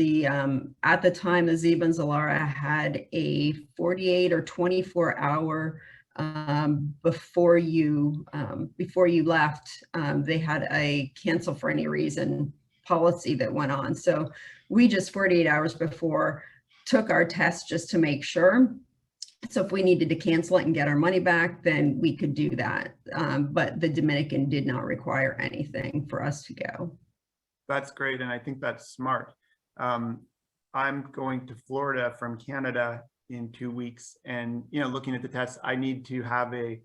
at the time the Ziva and Zilara had a 48 or 24 hour before you left, they had a cancel for any reason policy that went on. So we just 48 hours before took our test just to make sure. So if we needed to cancel it and get our money back, then we could do that. But the Dominican did not require anything for us to go. That's great. And I think that's smart. I'm going to Florida from Canada in 2 weeks. And, looking at the tests, I need to have a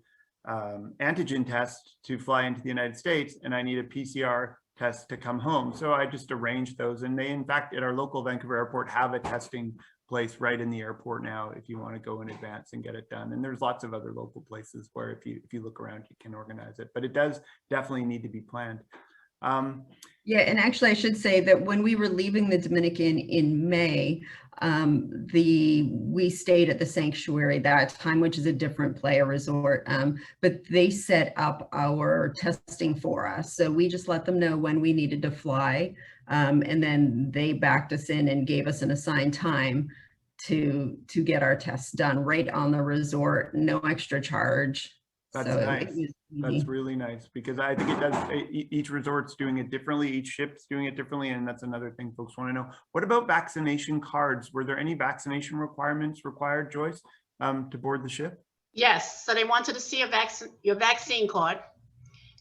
antigen test to fly into the United States, and I need a PCR test to come home. So I just arranged those. And they, in fact, at our local Vancouver airport, have a testing place right in the airport now if you want to go in advance and get it done. And there's lots of other local places where if you look around, you can organize it, but it does definitely need to be planned. Yeah, and actually I should say that when we were leaving the Dominican in May, we stayed at the Sanctuary that time, which is a different playa resort, but they set up our testing for us. So we just let them know when we needed to fly, and then they backed us in and gave us an assigned time to get our tests done right on the resort, no extra charge. That's so nice. That's really nice, because I think it does, each resort's doing it differently, each ship's doing it differently, and that's another thing folks want to know. What about vaccination cards? Were there any vaccination requirements required, Joyce, to board the ship? Yes, so they wanted to see your vaccine card,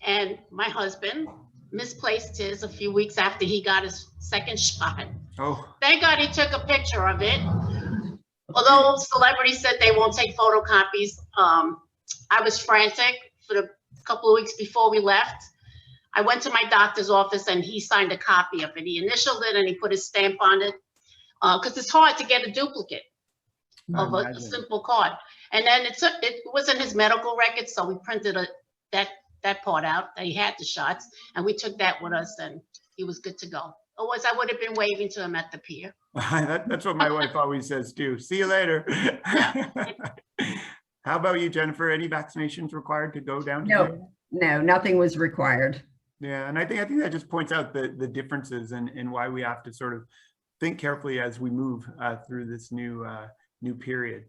and my husband misplaced his a few weeks after he got his 2nd shot. Oh, Thank God he took a picture of it. Although Celebrity said they won't take photocopies, I was frantic for the couple of weeks before we left. I went to my doctor's office and he signed a copy of it. He initialed it and he put his stamp on it, because it's hard to get a duplicate of a simple card. And then it was in his medical records, so we printed that part out, that he had the shots, and we took that with us, and he was good to go. Otherwise, I would have been waving to him at the pier. That's what my wife always says too. See you later. How about you, Jennifer? Any vaccinations required to go down to No, nothing was required. Yeah, and I think that just points out the differences and why we have to sort of think carefully as we move through this new period.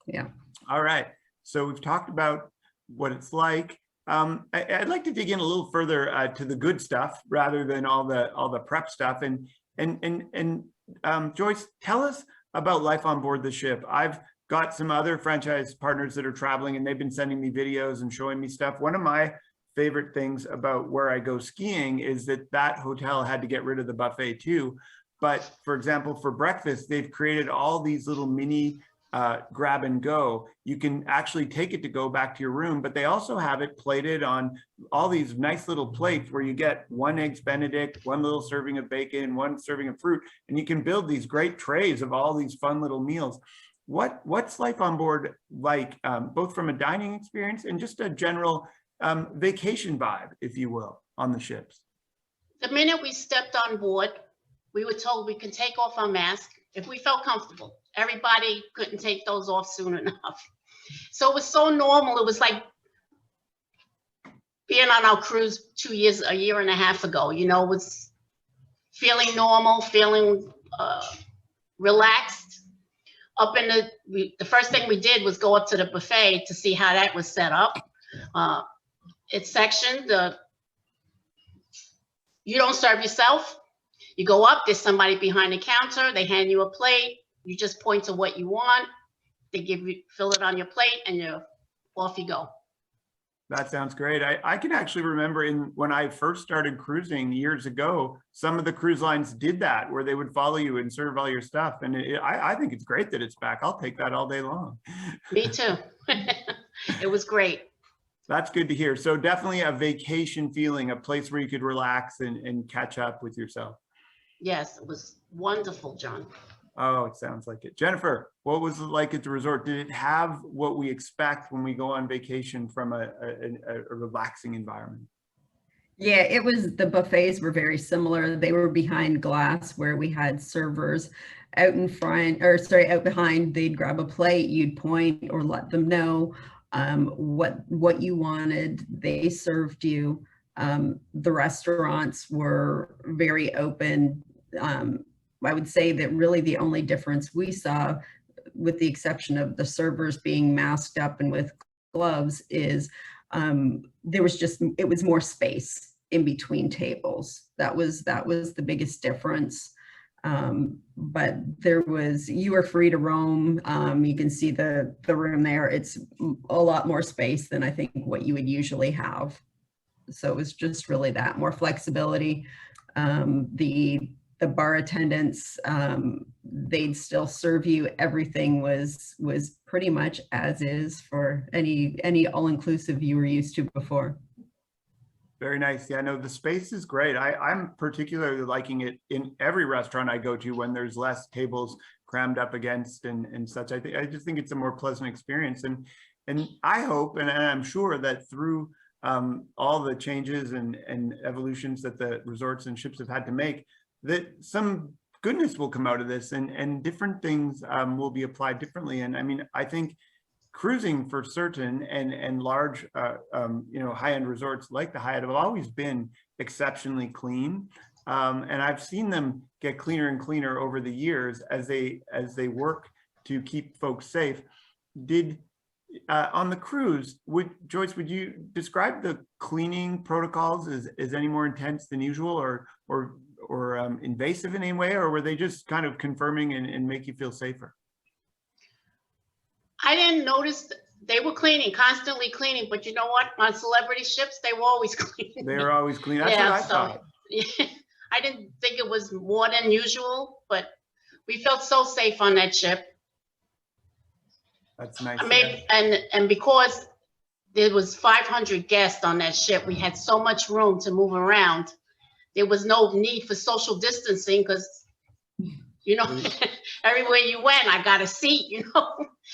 Yeah. All right. So we've talked about what it's like. I'd like to dig in a little further to the good stuff rather than all the prep stuff. And Joyce, tell us about life on board the ship. I've got some other franchise partners that are traveling, and they've been sending me videos and showing me stuff. One of my favorite things about where I go skiing is that hotel had to get rid of the buffet too. But for example, for breakfast, they've created all these little mini grab and go. You can actually take it to go back to your room, but they also have it plated on all these nice little plates where you get 1 eggs Benedict, 1 little serving of bacon, 1 serving of fruit, and you can build these great trays of all these fun little meals. What's life on board like, both from a dining experience and just a general vacation vibe, if you will, on the ships? The minute we stepped on board, we were told we could take off our mask if we felt comfortable. Everybody couldn't take those off soon enough. So it was so normal. It was like being on our cruise a year and a half ago, you know, was feeling normal, feeling relaxed. The first thing we did was go up to the buffet to see how that was set up. It's sectioned. You don't serve yourself. You go up, there's somebody behind the counter, they hand you a plate, you just point to what you want, they fill it on your plate, and off you go. That sounds great. I can actually remember when I first started cruising years ago, some of the cruise lines did that, where they would follow you and serve all your stuff. And I think it's great that it's back. I'll take that all day long. Me too. It was great. That's good to hear. So definitely a vacation feeling, a place where you could relax and catch up with yourself. Yes, it was wonderful, John. Oh, it sounds like it. Jennifer, what was it like at the resort? Did it have what we expect when we go on vacation from a relaxing environment? Yeah, the buffets were very similar. They were behind glass where we had servers out in front, out behind. They'd grab a plate, you'd point or let them know what you wanted. They served you. The restaurants were very open. I would say that really the only difference we saw, with the exception of the servers being masked up and with gloves, is it was more space in between tables. That was the biggest difference. But you were free to roam. You can see the room there. It's a lot more space than I think what you would usually have. So it was just really that more flexibility. The bar attendants, they'd still serve you. Everything was pretty much as is for any all-inclusive you were used to before. Very nice. Yeah, no, the space is great. I'm particularly liking it in every restaurant I go to when there's less tables crammed up against and such. I just think it's a more pleasant experience. And I hope, and I'm sure that through all the changes and evolutions that the resorts and ships have had to make, that some goodness will come out of this and different things will be applied differently. And I mean, I think cruising for certain and large, high-end resorts like the Hyatt have always been exceptionally clean. And I've seen them get cleaner and cleaner over the years as they work to keep folks safe. On the cruise, Joyce, would you describe the cleaning protocols as any more intense than usual or invasive in any way, or were they just kind of confirming and make you feel safer? I didn't notice they were constantly cleaning, but you know what? On celebrity ships, they were always cleaning. They were always clean. That's what I thought. Yeah, I didn't think it was more than usual, but we felt so safe on that ship. That's nice. And because there was 500 guests on that ship, we had so much room to move around. There was no need for social distancing because, everywhere you went, I got a seat,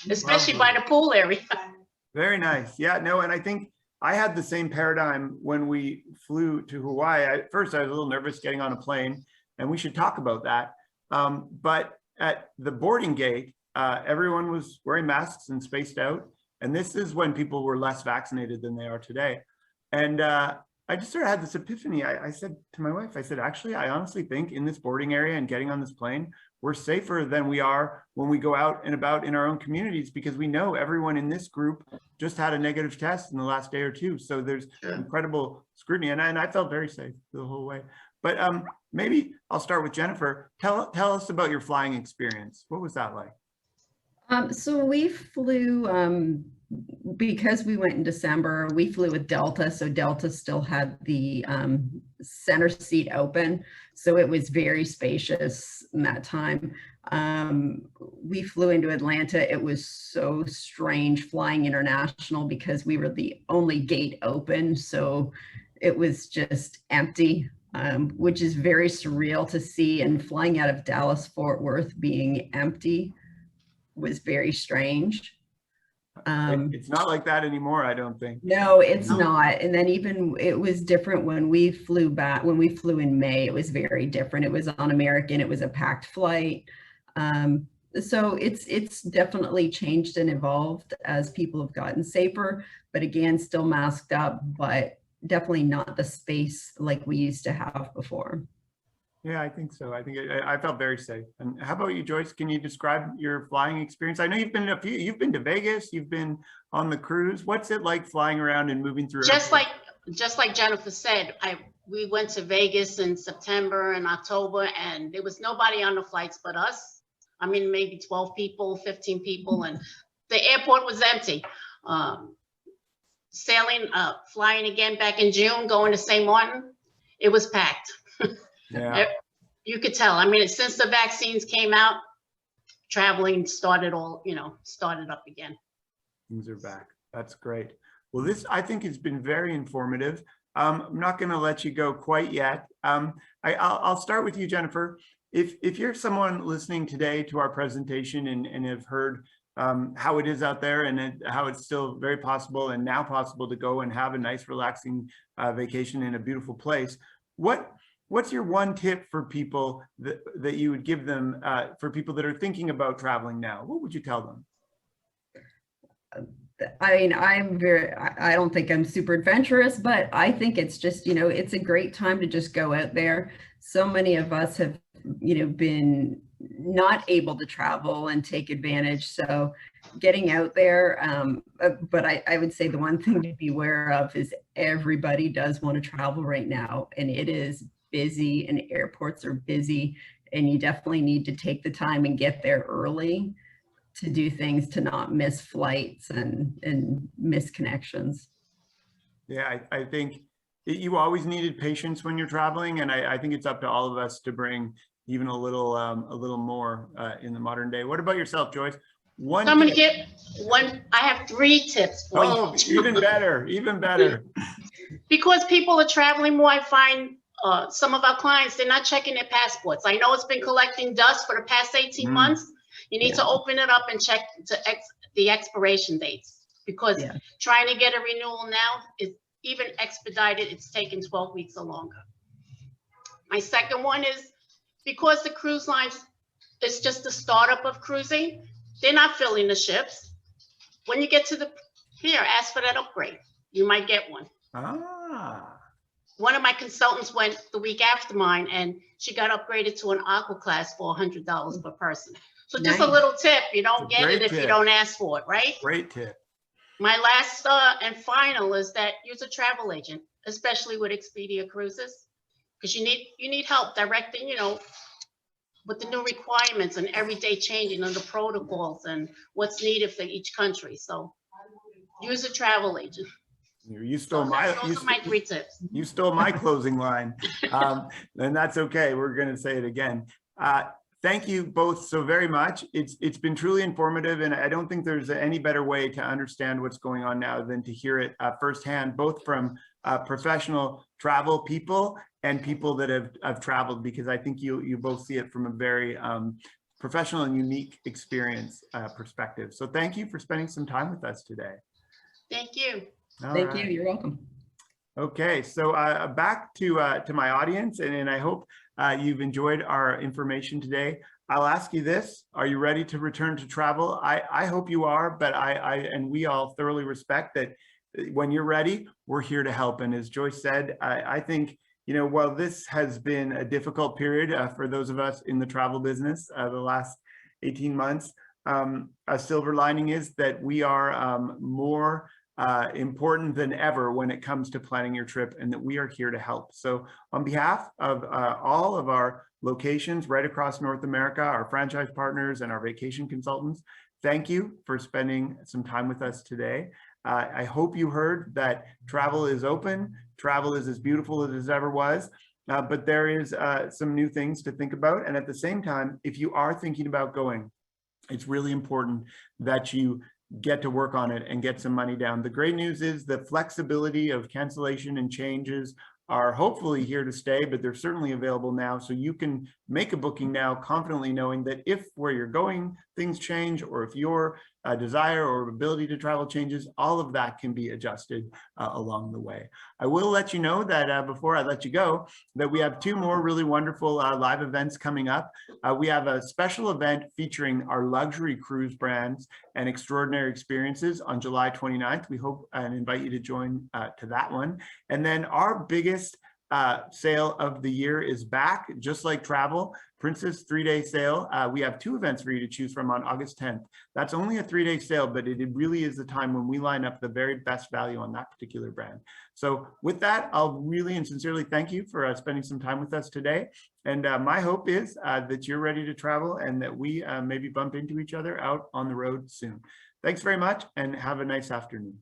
especially by the pool area. Very nice. Yeah, no, and I think I had the same paradigm when we flew to Hawaii. At first, I was a little nervous getting on a plane, and we should talk about that. But at the boarding gate, everyone was wearing masks and spaced out. And this is when people were less vaccinated than they are today. And I just sort of had this epiphany. I said to my wife, actually, I honestly think in this boarding area and getting on this plane, we're safer than we are when we go out and about in our own communities, because we know everyone in this group just had a negative test in the last day or two. So there's incredible scrutiny, and I felt very safe the whole way. But maybe I'll start with Jennifer. Tell us about your flying experience. What was that like? So we flew, because we went in December, we flew with Delta. So Delta still had the center seat open. So it was very spacious in that time. We flew into Atlanta. It was so strange flying international because we were the only gate open. So it was just empty. Which is very surreal to see, and flying out of Dallas Fort Worth being empty was very strange. It's not like that anymore, I don't think. No, it's not. And then even it was different when we flew back, when we flew in May, it was very different. It was on American, it was a packed flight. So it's definitely changed and evolved as people have gotten safer, but again, still masked up, but definitely not the space like we used to have before. Yeah, I think so. I think I felt very safe. And how about you, Joyce? Can you describe your flying experience? I know you've been to you've been to Vegas, you've been on the cruise. What's it like flying around and moving through? Just like Jennifer said, we went to Vegas in September and October, and there was nobody on the flights but us. I mean, maybe 12 people, 15 people, and the airport was empty. Flying again back in June, going to St. Martin, it was packed. Yeah. You could tell. I mean, since the vaccines came out, traveling started up again. Things are back. That's great. Well, this, I think, has been very informative. I'm not going to let you go quite yet. I'll start with you, Jennifer. If you're someone listening today to our presentation and have heard how it is out there and how it's still very possible and now possible to go and have a nice, relaxing vacation in a beautiful place, what's your one tip for people that you would give them, for people that are thinking about traveling now? What would you tell them? I mean, I don't think I'm super adventurous, but I think it's just, it's a great time to just go out there. So many of us have, been not able to travel and take advantage. So getting out there, but I would say the one thing to be aware of is everybody does want to travel right now, and it is busy and airports are busy, and you definitely need to take the time and get there early to do things to not miss flights and miss connections. Yeah, I think you always needed patience when you're traveling, and I think it's up to all of us to bring even a little more in the modern day. What about yourself, Joyce? I'm gonna get one. I have 3 tips for you. Oh, even better, even better. Because people are traveling more, I find some of our clients, they're not checking their passports. I know it's been collecting dust for the past 18 months. You need to open it up and check the expiration dates, because trying to get a renewal now is even expedited. It's taken 12 weeks or longer. My second one is, because the cruise lines, it's just the startup of cruising, they're not filling the ships. When you get to ask for that upgrade. You might get one. One of my consultants went the week after mine, and she got upgraded to an Aqua class for $100 per person. So just a little tip, you don't get it if you don't ask for it, right? Great tip. My last and final is that use a travel agent, especially with Expedia Cruises, because you need help directing, with the new requirements and everyday changing of the protocols and what's needed for each country. So use a travel agent. You stole my 3 tips. You stole my closing line, and that's okay. We're going to say it again. Thank you both so very much. It's been truly informative, and I don't think there's any better way to understand what's going on now than to hear it firsthand, both from professional travel people and people that have traveled, because I think you both see it from a very professional and unique experience perspective. So thank you for spending some time with us today. Thank you. Thank you. You're welcome. Okay, so back to my audience, and I hope you've enjoyed our information today. I'll ask you this: are you ready to return to travel? I hope you are, but and we all thoroughly respect that when you're ready, we're here to help. And as Joyce said, I think while this has been a difficult period for those of us in the travel business the last 18 months, a silver lining is that we are more important than ever when it comes to planning your trip, and that we are here to help. So on behalf of all of our locations right across North America, our franchise partners and our vacation consultants, thank you for spending some time with us today. I hope you heard that travel is open, travel is as beautiful as it ever was, but there is some new things to think about. And at the same time, if you are thinking about going, it's really important that you get to work on it and get some money down. The great news is the flexibility of cancellation and changes are hopefully here to stay, but they're certainly available now. So you can make a booking now confidently knowing that if where you're going, things change, or if your desire or ability to travel changes, all of that can be adjusted along the way. I will let you know that before I let you go, that we have two more really wonderful live events coming up. We have a special event featuring our luxury cruise brands and extraordinary experiences on July 29th. We hope and invite you to join to that one. And then our biggest sale of the year is back, just like travel. Princess 3-day sale. We have two events for you to choose from on August 10th. That's only a 3-day sale, but it really is the time when we line up the very best value on that particular brand. So with that, I'll really and sincerely thank you for spending some time with us today. And my hope is that you're ready to travel and that we maybe bump into each other out on the road soon. Thanks very much and have a nice afternoon.